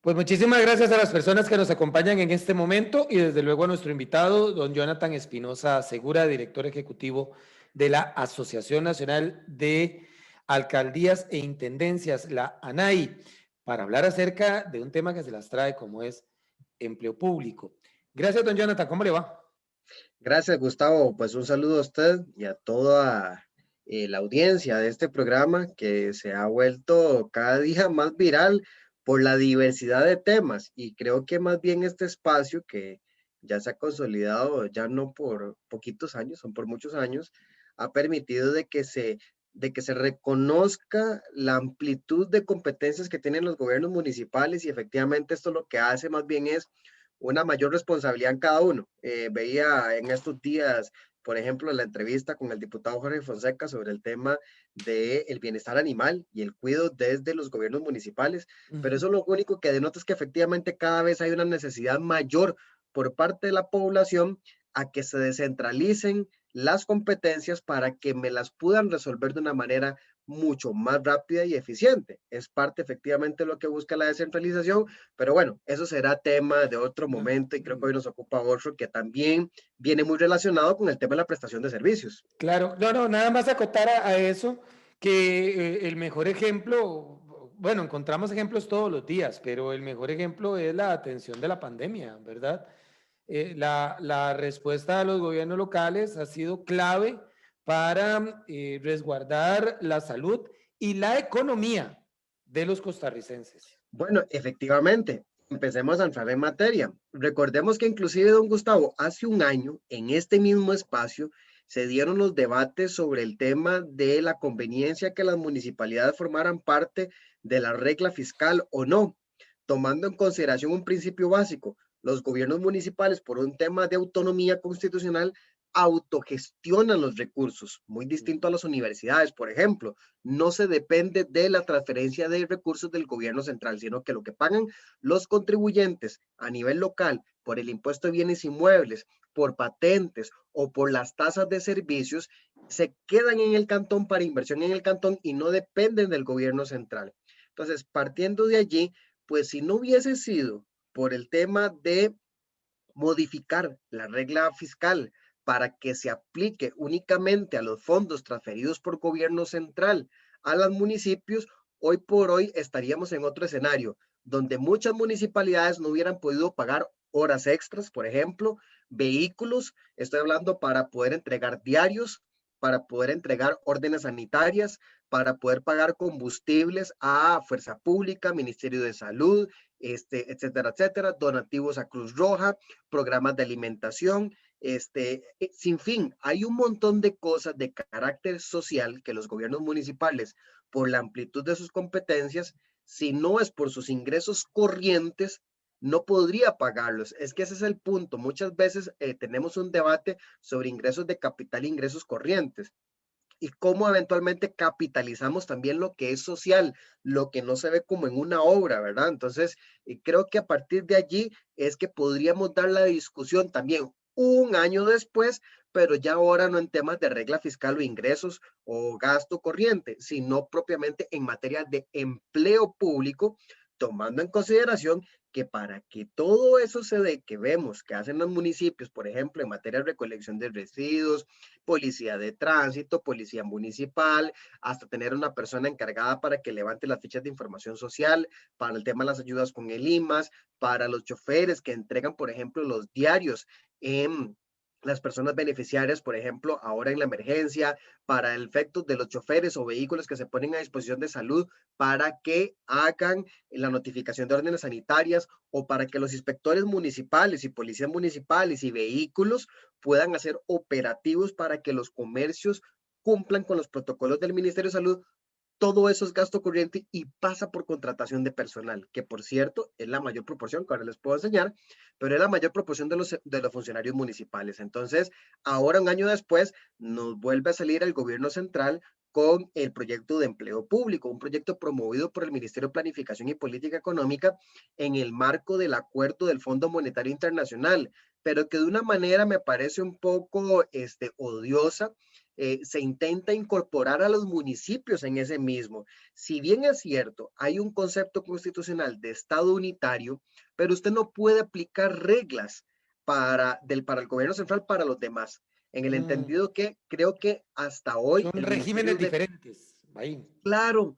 Pues muchísimas gracias a las personas que nos acompañan en este momento y desde luego a nuestro invitado, don Jonathan Espinosa Segura, director ejecutivo de la Asociación Nacional de Alcaldías e Intendencias, la ANAI, para hablar acerca de un tema que se las trae como es empleo público. Gracias, don Jonathan, ¿cómo le va? Gracias, Gustavo. Pues un saludo a usted y a toda la audiencia de este programa que se ha vuelto cada día más viral por la diversidad de temas y creo que más bien este espacio que ya se ha consolidado ya no por poquitos años, son por muchos años, ha permitido de que se reconozca la amplitud de competencias que tienen los gobiernos municipales y efectivamente esto lo que hace más bien es una mayor responsabilidad en cada uno. Veía en estos días, por ejemplo, la entrevista con el diputado Jorge Fonseca sobre el tema del bienestar animal y el cuidado desde los gobiernos municipales, pero Ujú. eso lo único que denota es que efectivamente cada vez hay una necesidad mayor por parte de la población a que se descentralicen las competencias para que me las puedan resolver de una manera mucho más rápida y eficiente. Es parte efectivamente de lo que busca la descentralización, pero bueno, eso será tema de otro No, momento y creo que hoy nos ocupa otro que también viene muy relacionado con el tema de la prestación de servicios. claro, no, nada más acotar a eso, que el mejor ejemplo, bueno, encontramos ejemplos todos los días, pero el mejor ejemplo es la atención de la pandemia, ¿verdad? La respuesta de los gobiernos locales ha sido clave para resguardar la salud y la economía de los costarricenses. Bueno, efectivamente, empecemos a entrar en materia. Recordemos que inclusive, don Gustavo, hace un año, en este mismo espacio, se dieron los debates sobre el tema de la conveniencia que las municipalidades formaran parte de la regla fiscal o no, tomando en consideración un principio básico. Los gobiernos municipales, por un tema de autonomía constitucional, autogestionan los recursos, muy distinto a las universidades, por ejemplo. No se depende de la transferencia de recursos del gobierno central, sino que lo que pagan los contribuyentes a nivel local por el impuesto de bienes inmuebles, por patentes o por las tasas de servicios, se quedan en el cantón para inversión en el cantón y no dependen del gobierno central. Entonces, partiendo de allí, pues si no hubiese sido por el tema de modificar la regla fiscal para que se aplique únicamente a los fondos transferidos por gobierno central a los municipios, hoy por hoy estaríamos en otro escenario, donde muchas municipalidades no hubieran podido pagar horas extras, por ejemplo, vehículos, estoy hablando para poder entregar diarios, para poder entregar órdenes sanitarias, para poder pagar combustibles a Fuerza Pública, Ministerio de Salud, etcétera, etcétera, donativos a Cruz Roja, programas de alimentación, sin fin, hay un montón de cosas de carácter social que los gobiernos municipales, por la amplitud de sus competencias, si no es por sus ingresos corrientes, no podría pagarlos. Es que ese es el punto. Muchas veces tenemos un debate sobre ingresos de capital e ingresos corrientes y cómo eventualmente capitalizamos también lo que es social, lo que no se ve como en una obra, ¿verdad? Entonces, creo que a partir de allí es que podríamos dar la discusión también un año después, pero ya ahora no en temas de regla fiscal o ingresos o gasto corriente, sino propiamente en materia de empleo público, tomando en consideración que para que todo eso se dé, que vemos que hacen los municipios, por ejemplo, en materia de recolección de residuos, policía de tránsito, policía municipal, hasta tener una persona encargada para que levante las fichas de información social, para el tema de las ayudas con el IMAS, para los choferes que entregan, por ejemplo, los diarios en las personas beneficiarias, por ejemplo, ahora en la emergencia, para el efecto de los choferes o vehículos que se ponen a disposición de salud para que hagan la notificación de órdenes sanitarias o para que los inspectores municipales y policías municipales y vehículos puedan hacer operativos para que los comercios cumplan con los protocolos del Ministerio de Salud. Todo eso es gasto corriente y pasa por contratación de personal, que por cierto es la mayor proporción, que ahora les puedo enseñar, pero es la mayor proporción de los funcionarios municipales. Entonces, ahora un año después, nos vuelve a salir el gobierno central con el proyecto de empleo público, un proyecto promovido por el Ministerio de Planificación y Política Económica en el marco del acuerdo del Fondo Monetario Internacional, pero que de una manera me parece un poco odiosa, se intenta incorporar a los municipios en ese mismo. Si bien es cierto, hay un concepto constitucional de Estado unitario, pero usted no puede aplicar reglas para el gobierno central para los demás. En el Mm, entendido que creo que hasta hoy son el regímenes Ministerio de... diferentes. Ahí. Claro,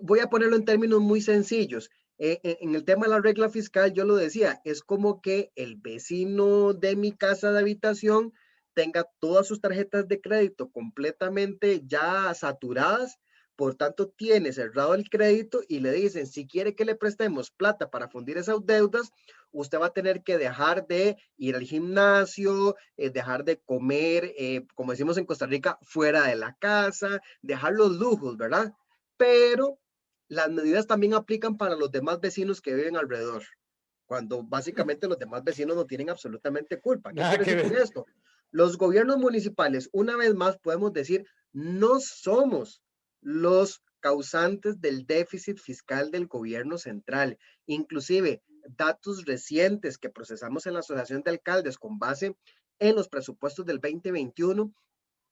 voy a ponerlo en términos muy sencillos. En el tema de la regla fiscal, yo lo decía, es como que el vecino de mi casa de habitación tenga todas sus tarjetas de crédito completamente ya saturadas, por tanto tiene cerrado el crédito y le dicen, si quiere que le prestemos plata para fundir esas deudas, usted va a tener que dejar de ir al gimnasio, dejar de comer, como decimos en Costa Rica, fuera de la casa, dejar los lujos, ¿verdad? Pero las medidas también aplican para los demás vecinos que viven alrededor, cuando básicamente los demás vecinos no tienen absolutamente culpa. ¿Qué Nada quiero que decir con ver. esto? Los gobiernos municipales, una vez más podemos decir, no somos los causantes del déficit fiscal del gobierno central. Inclusive, datos recientes que procesamos en la Asociación de Alcaldes con base en los presupuestos del 2021,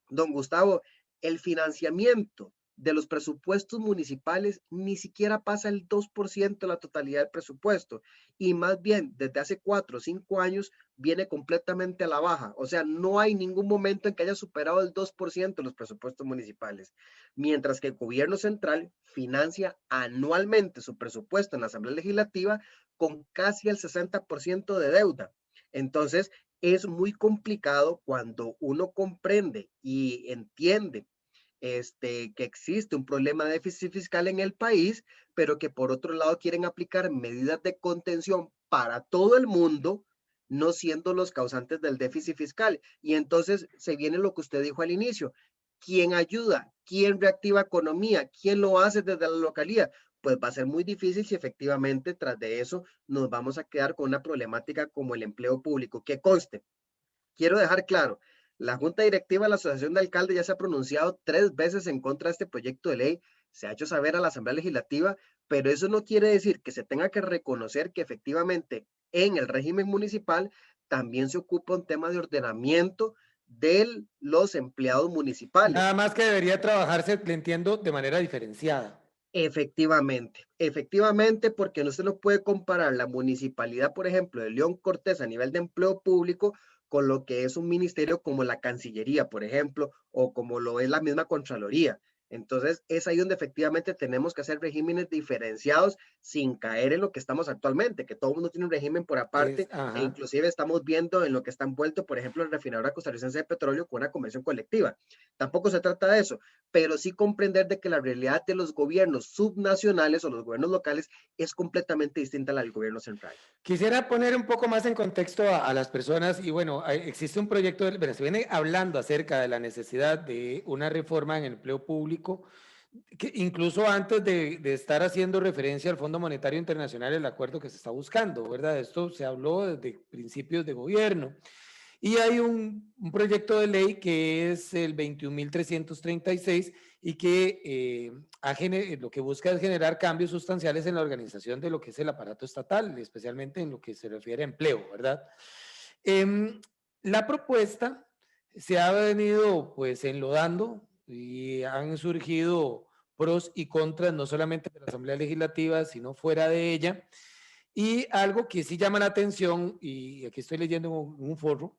don Gustavo, el financiamiento de los presupuestos municipales ni siquiera pasa el 2% de la totalidad del presupuesto y más bien desde hace 4 o 5 años viene completamente a la baja. O sea, no hay ningún momento en que haya superado el 2% de los presupuestos municipales, mientras que el gobierno central financia anualmente su presupuesto en la Asamblea Legislativa con casi el 60% de deuda. Entonces, es muy complicado cuando uno comprende y entiende que existe un problema de déficit fiscal en el país, pero que por otro lado quieren aplicar medidas de contención para todo el mundo, no siendo los causantes del déficit fiscal. Y entonces se viene lo que usted dijo al inicio. ¿Quién ayuda? ¿Quién reactiva economía? ¿Quién lo hace desde la localidad? Pues va a ser muy difícil si efectivamente tras de eso nos vamos a quedar con una problemática como el empleo público. Que conste, quiero dejar claro, la Junta Directiva de la Asociación de Alcaldes ya se ha pronunciado 3 veces en contra de este proyecto de ley, se ha hecho saber a la Asamblea Legislativa, pero eso no quiere decir que se tenga que reconocer que efectivamente en el régimen municipal también se ocupa un tema de ordenamiento de los empleados municipales. Nada más que debería trabajarse, le entiendo, de manera diferenciada. Efectivamente, efectivamente, porque no se no puede comparar la municipalidad, por ejemplo, de León Cortés a nivel de empleo público con lo que es un ministerio como la Cancillería, por ejemplo, o como lo es la misma Contraloría. Entonces, es ahí donde efectivamente tenemos que hacer regímenes diferenciados sin caer en lo que estamos actualmente, que todo el mundo tiene un régimen por aparte, e Ajá. inclusive estamos viendo en lo que está envuelto, por ejemplo, el refinadora costarricense de petróleo con una convención colectiva. Tampoco se trata de eso, pero sí comprender de que la realidad de los gobiernos subnacionales o los gobiernos locales es completamente distinta a la del gobierno central. Quisiera poner un poco más en contexto a las personas y bueno, existe un proyecto, bueno, se viene hablando acerca de la necesidad de una reforma en el empleo público, que incluso antes de estar haciendo referencia al Fondo Monetario Internacional, el acuerdo que se está buscando, ¿verdad? Esto se habló desde principios de gobierno. Y hay un proyecto de ley que es el 21.336 y que lo que busca es generar cambios sustanciales en la organización de lo que es el aparato estatal, especialmente en lo que se refiere a empleo, ¿verdad? Eh, la propuesta se ha venido pues enlodando y han surgido pros y contras, no solamente de la Asamblea Legislativa, sino fuera de ella. Y algo que sí llama la atención, y aquí estoy leyendo un foro,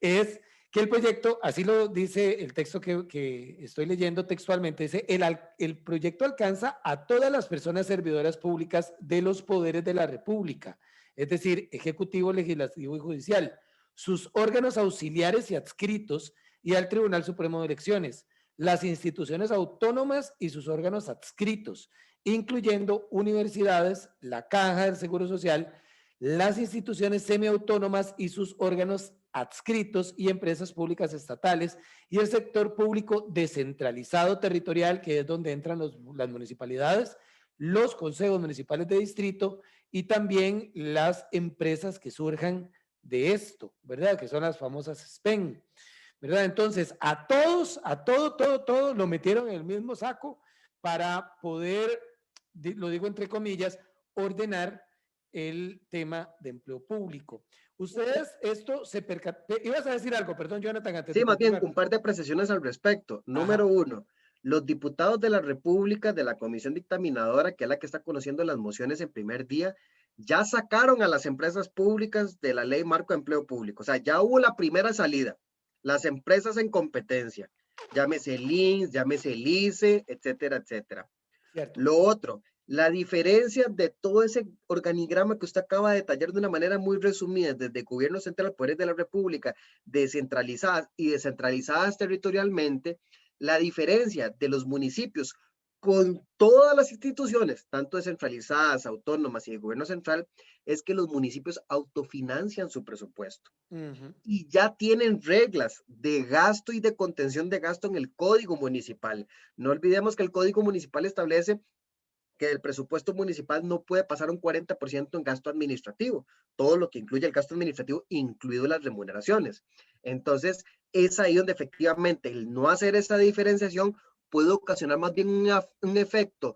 es que el proyecto, así lo dice el texto que estoy leyendo textualmente, dice, el proyecto alcanza a todas las personas servidoras públicas de los poderes de la República, es decir, Ejecutivo, Legislativo y Judicial, sus órganos auxiliares y adscritos y al Tribunal Supremo de Elecciones, las instituciones autónomas y sus órganos adscritos, incluyendo universidades, la Caja del Seguro Social, las instituciones semiautónomas y sus órganos adscritos y empresas públicas estatales y el sector público descentralizado territorial, que es donde entran las municipalidades, los consejos municipales de distrito y también las empresas que surjan de esto, ¿verdad? Que son las famosas SPEN, ¿verdad? Entonces, todo lo metieron en el mismo saco para poder, lo digo entre comillas, ordenar el tema de empleo público. Ustedes, esto se percataron. Ibas a decir algo, perdón, Jonathan, antes Sí, de más bien continuar. un par de apreciaciones al respecto. Número Ajá. uno, los diputados de la República, de la Comisión Dictaminadora, que es la que está conociendo las mociones en primer día, ya sacaron a las empresas públicas de la ley Marco de Empleo Público. O sea, ya hubo la primera salida. Las empresas en competencia, llámese LINS, llámese LICE, etcétera, etcétera. Cierto. Lo otro, la diferencia de todo ese organigrama que usted acaba de detallar de una manera muy resumida, desde gobierno central, poderes de la República, descentralizadas y descentralizadas territorialmente, la diferencia de los municipios con todas las instituciones, tanto descentralizadas, autónomas y de gobierno central, es que los municipios autofinancian su presupuesto Ujú. y ya tienen reglas de gasto y de contención de gasto en el Código Municipal. No olvidemos que el Código Municipal establece que el presupuesto municipal no puede pasar un 40% en gasto administrativo, todo lo que incluye el gasto administrativo, incluido las remuneraciones. Entonces, es ahí donde efectivamente el no hacer esa diferenciación puede ocasionar más bien un efecto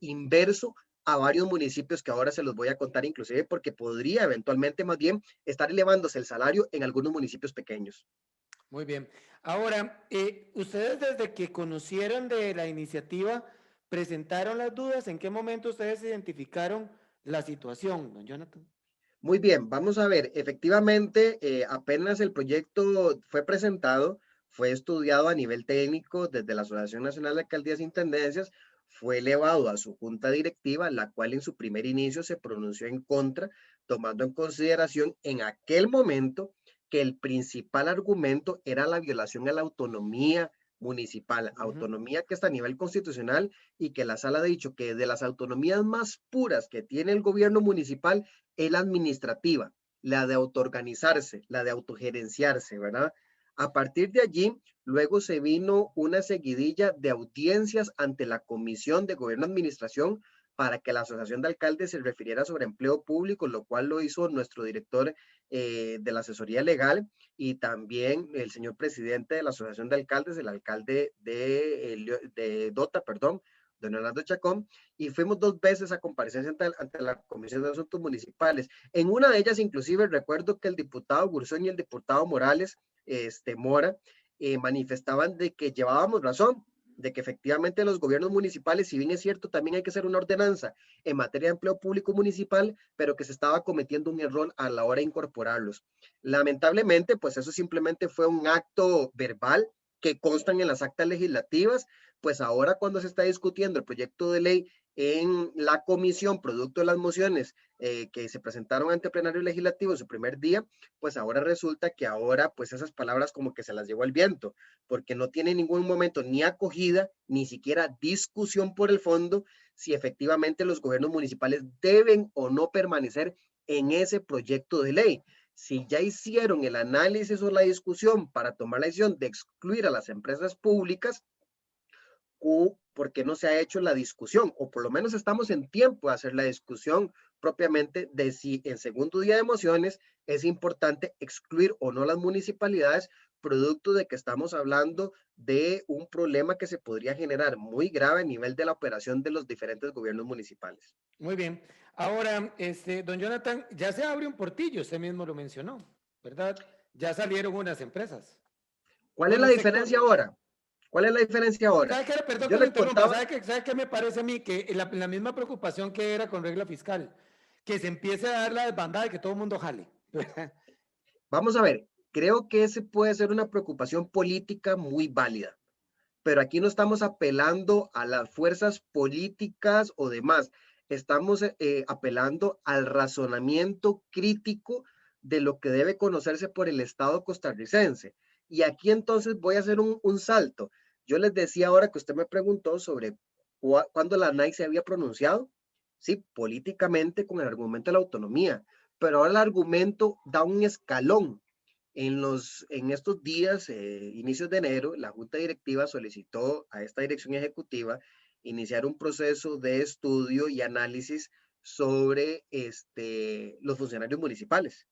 inverso a varios municipios que ahora se los voy a contar, inclusive porque podría eventualmente más bien estar elevándose el salario en algunos municipios pequeños. Muy bien. Ahora, ustedes desde que conocieron de la iniciativa, presentaron las dudas. ¿En qué momento ustedes identificaron la situación, don Jonathan? Muy bien, vamos a ver, efectivamente, apenas el proyecto fue presentado, fue estudiado a nivel técnico desde la Asociación Nacional de Alcaldías e Intendencias, fue elevado a su junta directiva, la cual en su primer inicio se pronunció en contra, tomando en consideración en aquel momento que el principal argumento era la violación a la autonomía municipal, Ujú. autonomía que está a nivel constitucional y que la sala ha dicho que de las autonomías más puras que tiene el gobierno municipal, es la administrativa, la de autoorganizarse, la de autogerenciarse, ¿verdad? A partir de allí, luego se vino una seguidilla de audiencias ante la Comisión de Gobierno y Administración para que la Asociación de Alcaldes se refiriera sobre empleo público, lo cual lo hizo nuestro director de la asesoría legal y también el señor presidente de la Asociación de Alcaldes, el alcalde de Dota, perdón, don Leonardo Chacón, y fuimos dos veces a comparecencia ante la Comisión de Asuntos Municipales. En una de ellas, inclusive, recuerdo que el diputado Gurzón y el diputado Morales, Mora, manifestaban de que llevábamos razón, de que efectivamente los gobiernos municipales, si bien es cierto, también hay que hacer una ordenanza en materia de empleo público municipal, pero que se estaba cometiendo un error a la hora de incorporarlos. Lamentablemente, pues eso simplemente fue un acto verbal que constan en las actas legislativas, pues ahora cuando se está discutiendo el proyecto de ley en la comisión, producto de las mociones que se presentaron ante el plenario legislativo en su primer día, pues ahora resulta que ahora pues esas palabras como que se las llevó el viento, porque no tiene en ningún momento ni acogida, ni siquiera discusión por el fondo, si efectivamente los gobiernos municipales deben o no permanecer en ese proyecto de ley. Si ya hicieron el análisis o la discusión para tomar la decisión de excluir a las empresas públicas, o por qué no se ha hecho la discusión, o por lo menos estamos en tiempo de hacer la discusión propiamente de si en segundo día de mociones es importante excluir o no las municipalidades, producto de que estamos hablando de un problema que se podría generar muy grave a nivel de la operación de los diferentes gobiernos municipales. Muy bien. Ahora, don Jonathan, ya se abre un portillo, usted mismo lo mencionó, ¿verdad? Ya salieron unas empresas. ¿Cuál es Bueno, la el diferencia sector. ahora? ¿Cuál es la diferencia ahora? ¿Sabe qué? Perdón Yo que lo le interrumpa. contaba, ¿Sabe qué me parece a mí? Que la misma preocupación que era con regla fiscal, que se empiece a dar la desbandada y que todo el mundo jale. vamos a ver, creo que ese puede ser una preocupación política muy válida, pero aquí no estamos apelando a las fuerzas políticas o demás, estamos apelando al razonamiento crítico de lo que debe conocerse por el Estado costarricense. Y aquí entonces voy a hacer un salto. Yo les decía ahora que usted me preguntó sobre cuándo la NAI se había pronunciado, sí, políticamente con el argumento de la autonomía, pero ahora el argumento da un escalón en estos días, inicios de enero, la Junta Directiva solicitó a esta dirección ejecutiva iniciar un proceso de estudio y análisis sobre los funcionarios municipales,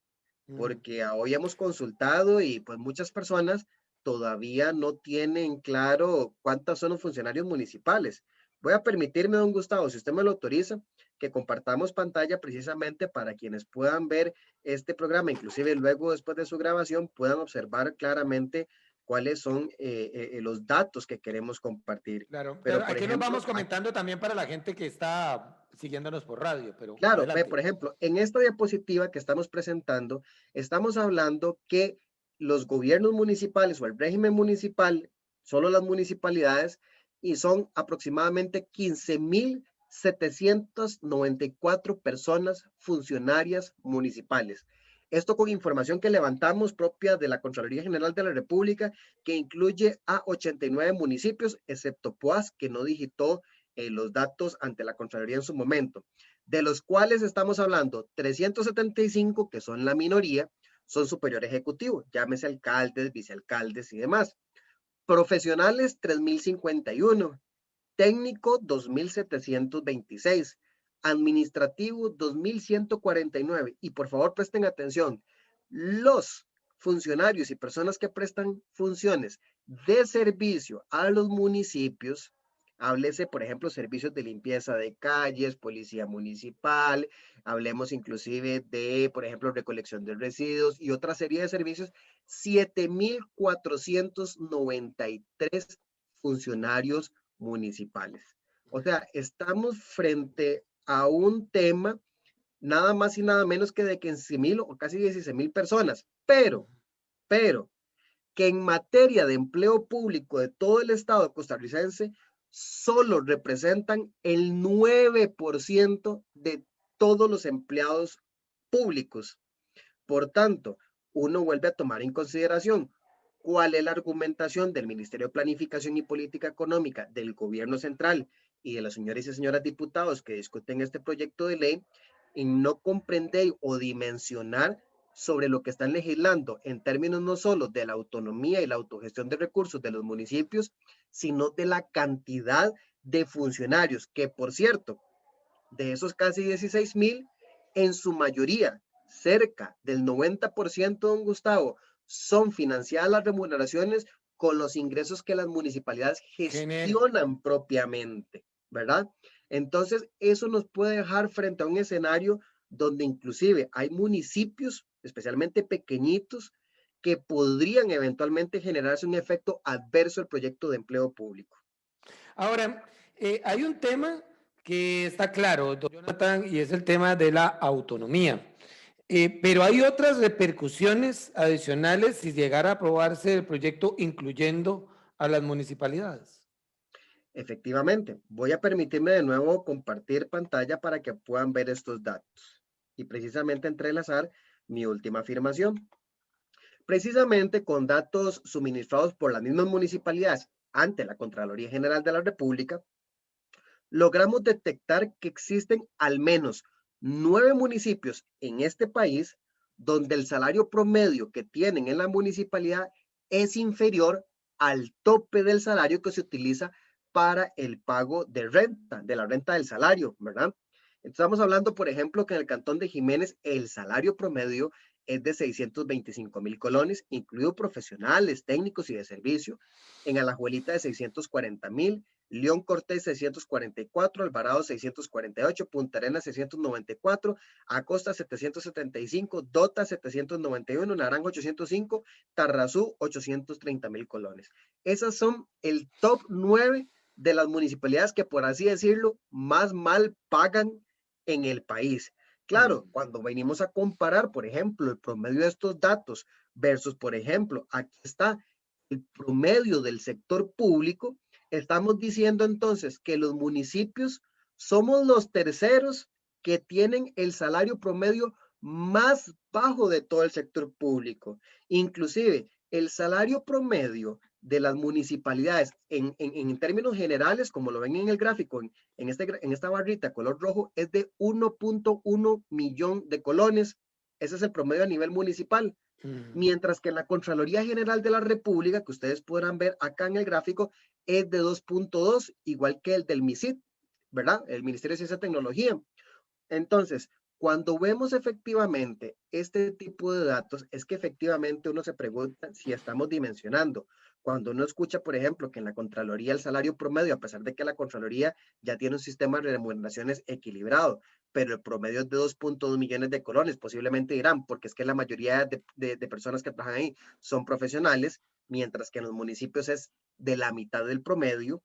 Mm. porque hoy hemos consultado y pues muchas personas todavía no tienen claro cuántos son los funcionarios municipales. Voy a permitirme, don Gustavo, si usted me lo autoriza, que compartamos pantalla precisamente para quienes puedan ver este programa, inclusive luego después de su grabación, puedan observar claramente cuáles son los datos que queremos compartir. Claro, Pero, pero por aquí nos vamos ejemplo, comentando también para la gente que está siguiéndonos por radio, pero claro, ve, adelante. por ejemplo, en esta diapositiva que estamos presentando, estamos hablando que los gobiernos municipales o el régimen municipal, solo las municipalidades, y son aproximadamente 15,794 personas funcionarias municipales. Esto con información que levantamos propia de la Contraloría General de la República, que incluye a 89 municipios, excepto Poás, que no digitó los datos ante la Contraloría en su momento, de los cuales estamos hablando 375, que son la minoría, son superior ejecutivo, llámese alcaldes, vicealcaldes y demás. Profesionales, 3,051. Técnico, 2,726. Administrativo, 2,149. Y por favor, presten atención. Los funcionarios y personas que prestan funciones de servicio a los municipios, háblese, por ejemplo, servicios de limpieza de calles, policía municipal, hablemos inclusive de, por ejemplo, recolección de residuos y otra serie de servicios, 7,493 funcionarios municipales. O sea, estamos frente a un tema nada más y nada menos que de 15,000 o casi 16,000 personas, pero, que en materia de empleo público de todo el estado costarricense solo representan el 9% de todos los empleados públicos. Por tanto, uno vuelve a tomar en consideración cuál es la argumentación del Ministerio de Planificación y Política Económica del Gobierno Central y de los señores y señoras diputados que discuten este proyecto de ley en no comprender o dimensionar sobre lo que están legislando en términos no solo de la autonomía y la autogestión de recursos de los municipios, sino de la cantidad de funcionarios que, por cierto, de esos casi 16,000, en su mayoría, cerca del 90%, don Gustavo, son financiadas las remuneraciones con los ingresos que las municipalidades Gener gestionan propiamente, ¿verdad? Entonces, eso nos puede dejar frente a un escenario donde inclusive hay municipios, especialmente pequeñitos, que podrían eventualmente generarse un efecto adverso al proyecto de empleo público. Ahora, hay un tema que está claro, don Jonathan, y es el tema de la autonomía. Pero hay otras repercusiones adicionales si llegara a aprobarse el proyecto incluyendo a las municipalidades. Efectivamente, voy a permitirme de nuevo compartir pantalla para que puedan ver estos datos y precisamente entrelazar mi última afirmación. Precisamente con datos suministrados por las mismas municipalidades ante la Contraloría General de la República, logramos detectar que existen al menos 9 municipios en este país donde el salario promedio que tienen en la municipalidad es inferior al tope del salario que se utiliza para el pago de renta, de la renta del salario, ¿verdad? Estamos hablando, por ejemplo, que en el cantón de Jiménez el salario promedio es de 625,000 colones, incluido profesionales, técnicos y de servicio. En Alajuelita de 640,000, León Cortés 644, Alvarado 648, Punta Arenas 694, Acosta 775, Dota 791, Naranjo 805, Tarrazú 830,000 colones. Esas son el top 9 de las municipalidades que, por así decirlo, más mal pagan en el país. Claro, cuando venimos a comparar, por ejemplo, el promedio de estos datos versus, por ejemplo, aquí está el promedio del sector público, estamos diciendo entonces que los municipios somos los terceros que tienen el salario promedio más bajo de todo el sector público. Inclusive, el salario promedio de las municipalidades en términos generales, como lo ven en el gráfico, en esta barrita color rojo, es de 1,1 millón de colones. Ese es el promedio a nivel municipal. Mientras que en la Contraloría General de la República, que ustedes podrán ver acá en el gráfico, es de 2,2, igual que el del MISIT, ¿verdad? El Ministerio de Ciencia y Tecnología. Entonces, cuando vemos efectivamente este tipo de datos, es que efectivamente uno se pregunta si estamos dimensionando, Cuando uno escucha, por ejemplo, que en la Contraloría el salario promedio, a pesar de que la Contraloría ya tiene un sistema de remuneraciones equilibrado, pero el promedio es de 2.2 millones de colones, posiblemente dirán, porque es que la mayoría de personas que trabajan ahí son profesionales, mientras que en los municipios es de la mitad del promedio,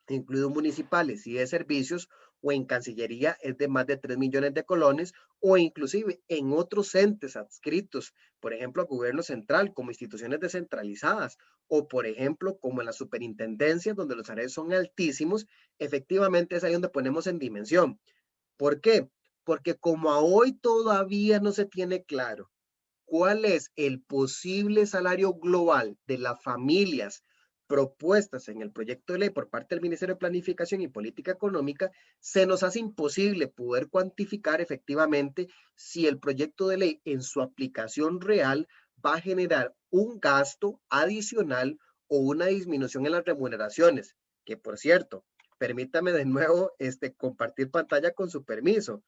incluidos municipales y de servicios, o en Cancillería es de más de 3 millones de colones, o inclusive en otros entes adscritos, por ejemplo, a gobierno central, como instituciones descentralizadas, o por ejemplo, como en las superintendencias, donde los salarios son altísimos, efectivamente es ahí donde ponemos en dimensión. ¿Por qué? Porque como a hoy todavía no se tiene claro cuál es el posible salario global de las familias propuestas en el proyecto de ley por parte del Ministerio de Planificación y Política Económica, se nos hace imposible poder cuantificar efectivamente si el proyecto de ley en su aplicación real va a generar un gasto adicional o una disminución en las remuneraciones, que por cierto, permítame de nuevo compartir pantalla con su permiso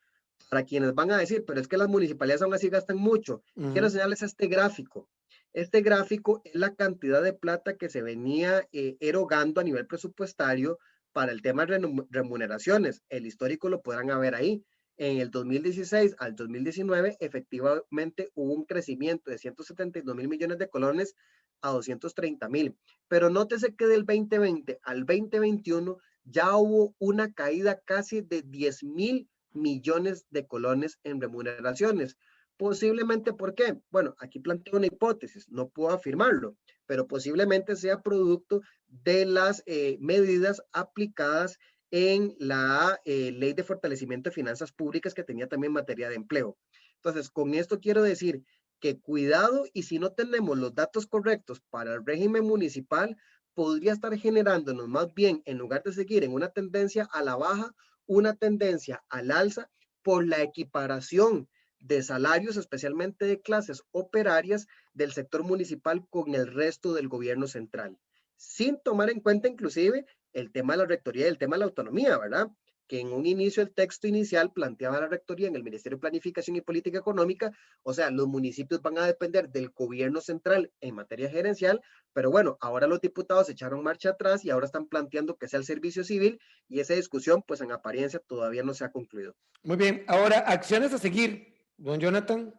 para quienes van a decir, pero es que las municipalidades aún así gastan mucho. Quiero enseñarles este gráfico. Este gráfico es la cantidad de plata que se venía erogando a nivel presupuestario para el tema de remuneraciones. El histórico lo podrán ver ahí. En el 2016 al 2019, efectivamente hubo un crecimiento de 172 mil millones de colones a 230 mil. Pero nótese que del 2020 al 2021 ya hubo una caída casi de 10 mil millones de colones en remuneraciones. Posiblemente, ¿por qué? Bueno, aquí planteo una hipótesis, no puedo afirmarlo, pero posiblemente sea producto de las medidas aplicadas en la Ley de Fortalecimiento de Finanzas Públicas que tenía también materia de empleo. Entonces, con esto quiero decir que cuidado, y si no tenemos los datos correctos para el régimen municipal, podría estar generándonos más bien, en lugar de seguir en una tendencia a la baja, una tendencia al alza por la equiparación de salarios, especialmente de clases operarias del sector municipal con el resto del gobierno central, sin tomar en cuenta inclusive el tema de la rectoría y el tema de la autonomía, ¿verdad? Que en un inicio el texto inicial planteaba la rectoría en el Ministerio de Planificación y Política Económica, o sea, los municipios van a depender del gobierno central en materia gerencial, pero bueno, ahora los diputados echaron marcha atrás y ahora están planteando que sea el servicio civil, y esa discusión, pues en apariencia, todavía no se ha concluido. Muy bien, ahora acciones a seguir, don Jonathan.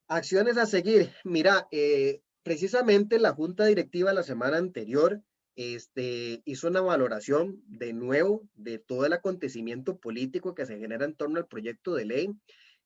Acciones a seguir. Mira, precisamente la junta directiva la semana anterior hizo una valoración de nuevo de todo el acontecimiento político que se genera en torno al proyecto de ley.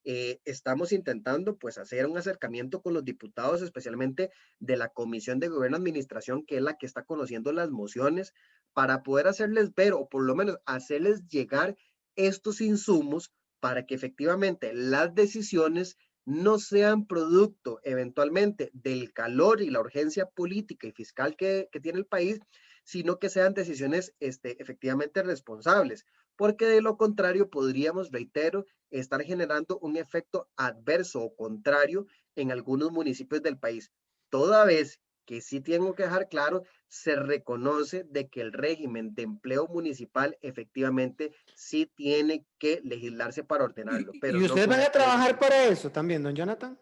Estamos intentando pues hacer un acercamiento con los diputados, especialmente de la Comisión de Gobierno y Administración, que es la que está conociendo las mociones, para poder hacerles ver o por lo menos hacerles llegar estos insumos para que efectivamente las decisiones no sean producto eventualmente del calor y la urgencia política y fiscal que tiene el país, sino que sean decisiones efectivamente responsables, porque de lo contrario podríamos, reitero, estar generando un efecto adverso o contrario en algunos municipios del país. Toda vez que sí tengo que dejar claro, se reconoce de que el régimen de empleo municipal efectivamente sí tiene que legislarse para ordenarlo, pero ¿Y no ustedes con van a esta trabajar decisión. para eso también, don Jonathan?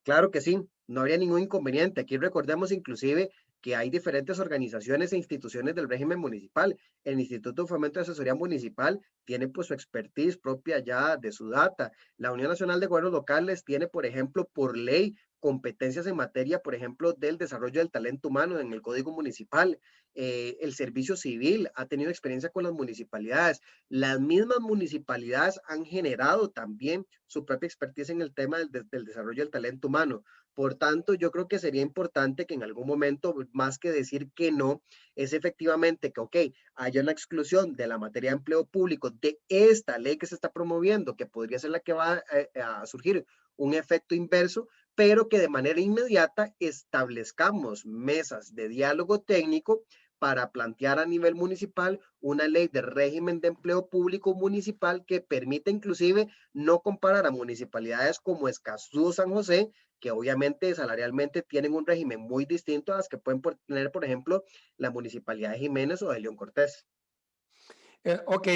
Claro que sí, no habría ningún inconveniente. Aquí recordemos inclusive que hay diferentes organizaciones e instituciones del régimen municipal. El Instituto de Fomento de Asesoría Municipal tiene pues su expertise propia ya de su data. La Unión Nacional de Gobiernos Locales tiene, por ejemplo, por ley, competencias en materia, por ejemplo, del desarrollo del talento humano en el Código Municipal. El Servicio Civil ha tenido experiencia con las municipalidades. Las mismas municipalidades han generado también su propia expertise en el tema del desarrollo del talento humano. Por tanto, yo creo que sería importante que en algún momento, más que decir que no, es efectivamente que, ok, haya una exclusión de la materia de empleo público de esta ley que se está promoviendo, que podría ser la que va a surgir un efecto inverso, pero que de manera inmediata establezcamos mesas de diálogo técnico para plantear a nivel municipal una ley de régimen de empleo público municipal que permita inclusive no comparar a municipalidades como Escazú o San José, que obviamente salarialmente tienen un régimen muy distinto a las que pueden tener, por ejemplo, la municipalidad de Jiménez o de León Cortés. Ok,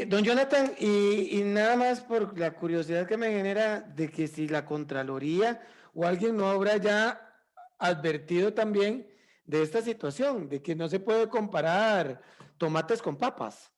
don Jonathan, y nada más por la curiosidad que me genera de que si la Contraloría o alguien no habrá ya advertido también de esta situación, de que no se puede comparar tomates con papas.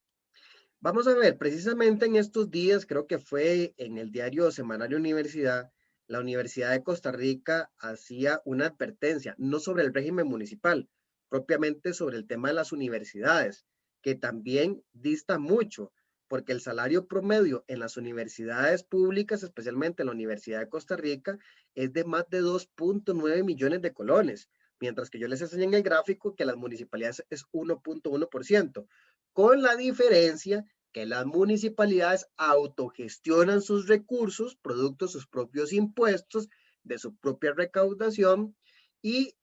Vamos a ver, precisamente en estos días, creo que fue en el diario Semanario Universidad, la Universidad de Costa Rica hacía una advertencia, no sobre el régimen municipal, propiamente sobre el tema de las universidades, que también dista mucho, porque el salario promedio en las universidades públicas, especialmente en la Universidad de Costa Rica, es de más de 2.9 millones de colones, mientras que yo les enseñé en el gráfico que las municipalidades es 1.1%, con la diferencia que las municipalidades autogestionan sus recursos, producto de sus propios impuestos, de su propia recaudación, y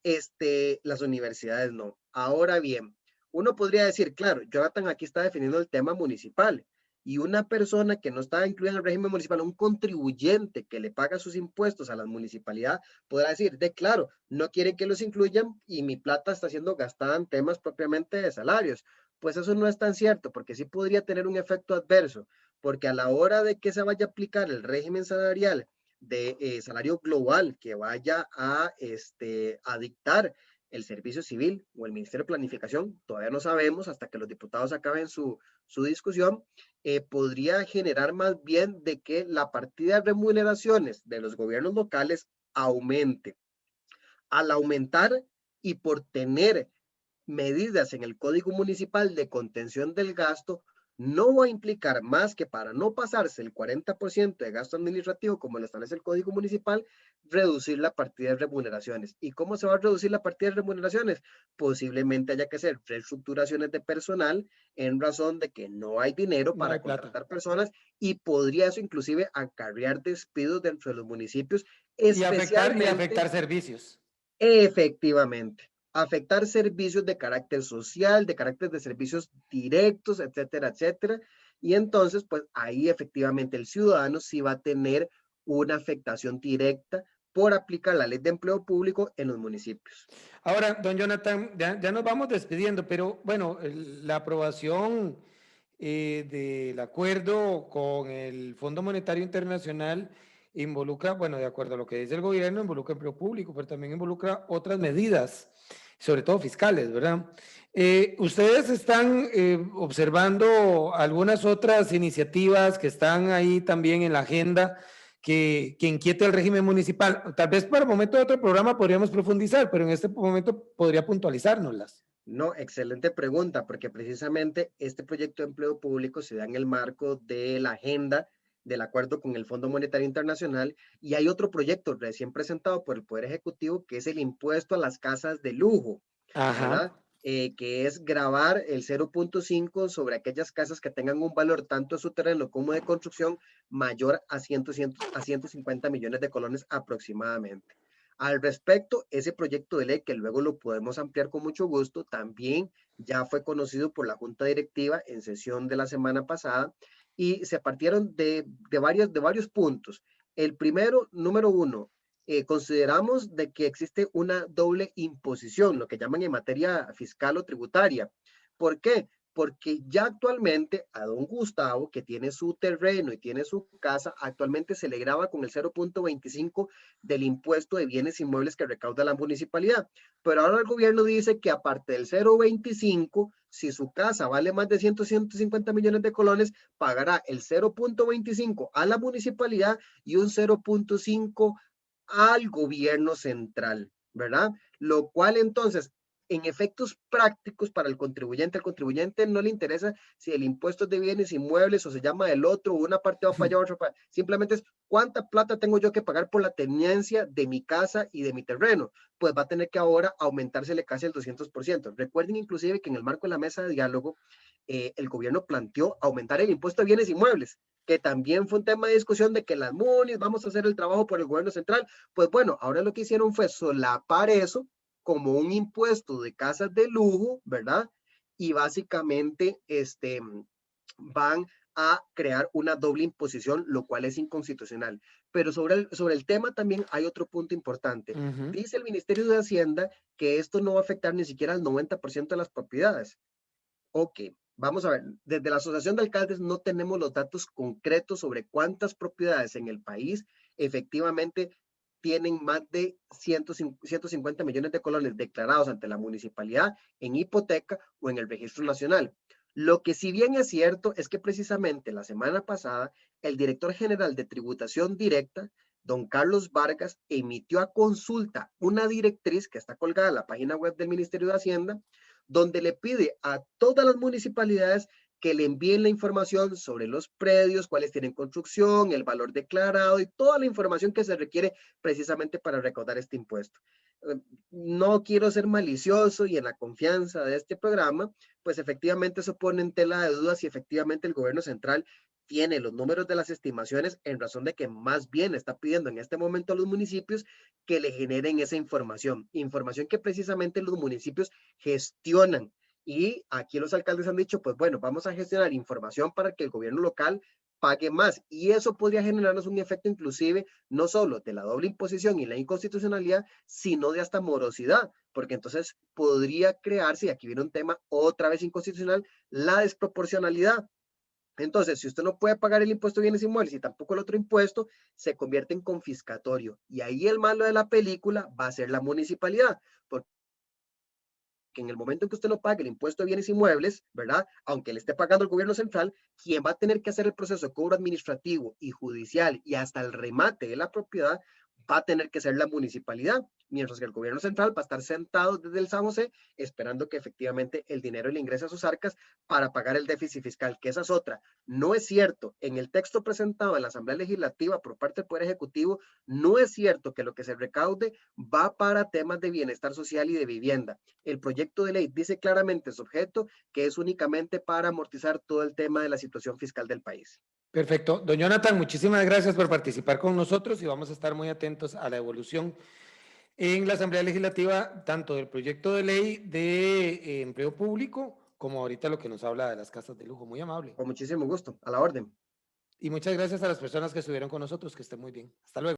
las universidades no. Ahora bien, uno podría decir, claro, Jonathan aquí está definiendo el tema municipal, y una persona que no está incluida en el régimen municipal, un contribuyente que le paga sus impuestos a la municipalidad, podrá decir, de claro, no quiere que los incluyan y mi plata está siendo gastada en temas propiamente de salarios. Pues eso no es tan cierto, porque sí podría tener un efecto adverso, porque a la hora de que se vaya a aplicar el régimen salarial de salario global que vaya a dictar el Servicio Civil o el Ministerio de Planificación, todavía no sabemos hasta que los diputados acaben su discusión, podría generar más bien de que la partida de remuneraciones de los gobiernos locales aumente. Al aumentar y por tener medidas en el Código Municipal de contención del gasto, no va a implicar más que para no pasarse el 40% de gasto administrativo, como lo establece el Código Municipal, reducir la partida de remuneraciones. ¿Y cómo se va a reducir la partida de remuneraciones? Posiblemente haya que hacer reestructuraciones de personal en razón de que no hay dinero No hay para plata. contratar personas y podría eso inclusive acarrear despidos dentro de los municipios, Y especialmente. afectar servicios. Efectivamente, afectar servicios de carácter social, de carácter de servicios directos, etcétera, etcétera. Y entonces, pues ahí efectivamente el ciudadano sí va a tener una afectación directa por aplicar la ley de empleo público en los municipios. Ahora, don Jonathan, ya nos vamos despidiendo, pero bueno, la aprobación del acuerdo con el Fondo Monetario Internacional involucra, bueno, de acuerdo a lo que dice el gobierno, involucra empleo público, pero también involucra otras medidas, sobre todo fiscales, ¿verdad? ¿Ustedes están observando algunas otras iniciativas que están ahí también en la agenda que inquiete el régimen municipal? Tal vez para el momento de otro programa podríamos profundizar, pero en este momento podría puntualizárnoslas. No, excelente pregunta, porque precisamente este proyecto de empleo público se da en el marco de la agenda del acuerdo con el Fondo Monetario Internacional y hay otro proyecto recién presentado por el Poder Ejecutivo que es el impuesto a las casas de lujo, ¿verdad? Ajá. Que es grabar el 0.5 sobre aquellas casas que tengan un valor tanto de su terreno como de construcción mayor a 150 millones de colones aproximadamente. Al respecto, ese proyecto de ley, que luego lo podemos ampliar con mucho gusto, también ya fue conocido por la Junta Directiva en sesión de la semana pasada y se partieron de varios puntos. El primero, número uno, consideramos de que existe una doble imposición, lo que llaman en materia fiscal o tributaria. ¿Por qué? Porque ya actualmente a don Gustavo, que tiene su terreno y tiene su casa, actualmente se le graba con el 0.25 del impuesto de bienes inmuebles que recauda la municipalidad. Pero ahora el gobierno dice que aparte del 0.25, si su casa vale más de 150 millones de colones, pagará el 0.25 a la municipalidad y un 0.5 al gobierno central, ¿verdad? Lo cual entonces, en efectos prácticos para el contribuyente, al contribuyente no le interesa si el impuesto es de bienes inmuebles o se llama del otro, una parte va para allá, otra para allá. Simplemente es cuánta plata tengo yo que pagar por la tenencia de mi casa y de mi terreno. Pues va a tener que ahora aumentársele casi el 200%. Recuerden inclusive que en el marco de la mesa de diálogo, el gobierno planteó aumentar el impuesto de bienes inmuebles, que también fue un tema de discusión de que las MUNIs vamos a hacer el trabajo por el gobierno central. Pues bueno, ahora lo que hicieron fue solapar eso como un impuesto de casas de lujo, ¿verdad? Y básicamente van a crear una doble imposición, lo cual es inconstitucional. Pero sobre el tema también hay otro punto importante. Uh -huh. Dice el Ministerio de Hacienda que esto no va a afectar ni siquiera al 90% de las propiedades. Ok, vamos a ver, desde la Asociación de Alcaldes no tenemos los datos concretos sobre cuántas propiedades en el país efectivamente tienen más de 150 millones de colones declarados ante la municipalidad en hipoteca o en el registro nacional. Lo que si bien es cierto es que precisamente la semana pasada el director general de tributación directa, don Carlos Vargas, emitió a consulta una directriz que está colgada en la página web del Ministerio de Hacienda, donde le pide a todas las municipalidades que le envíen la información sobre los predios, cuáles tienen construcción, el valor declarado y toda la información que se requiere precisamente para recaudar este impuesto. No quiero ser malicioso y en la confianza de este programa, pues efectivamente eso pone en tela de dudas si efectivamente el gobierno central tiene los números de las estimaciones en razón de que más bien está pidiendo en este momento a los municipios que le generen esa información que precisamente los municipios gestionan. Y aquí los alcaldes han dicho, pues bueno, vamos a gestionar información para que el gobierno local pague más. Y eso podría generarnos un efecto inclusive no solo de la doble imposición y la inconstitucionalidad, sino de hasta morosidad, porque entonces podría crearse, y aquí viene un tema otra vez inconstitucional, la desproporcionalidad. Entonces, si usted no puede pagar el impuesto de bienes inmuebles y tampoco el otro impuesto, se convierte en confiscatorio. Y ahí el malo de la película va a ser la municipalidad, porque que en el momento en que usted no pague el impuesto de bienes inmuebles, ¿verdad? Aunque le esté pagando el gobierno central, quien va a tener que hacer el proceso de cobro administrativo y judicial y hasta el remate de la propiedad va a tener que ser la municipalidad, mientras que el gobierno central va a estar sentado desde el San José esperando que efectivamente el dinero le ingrese a sus arcas para pagar el déficit fiscal, que esa es otra. No es cierto, en el texto presentado en la Asamblea Legislativa por parte del Poder Ejecutivo, no es cierto que lo que se recaude va para temas de bienestar social y de vivienda. El proyecto de ley dice claramente su objeto, que es únicamente para amortizar todo el tema de la situación fiscal del país. Perfecto. Don Jonathan, muchísimas gracias por participar con nosotros y vamos a estar muy atentos a la evolución en la Asamblea Legislativa, tanto del proyecto de ley de empleo público, como ahorita lo que nos habla de las casas de lujo. Muy amable. Con muchísimo gusto, a la orden. Y muchas gracias a las personas que estuvieron con nosotros, que estén muy bien. Hasta luego.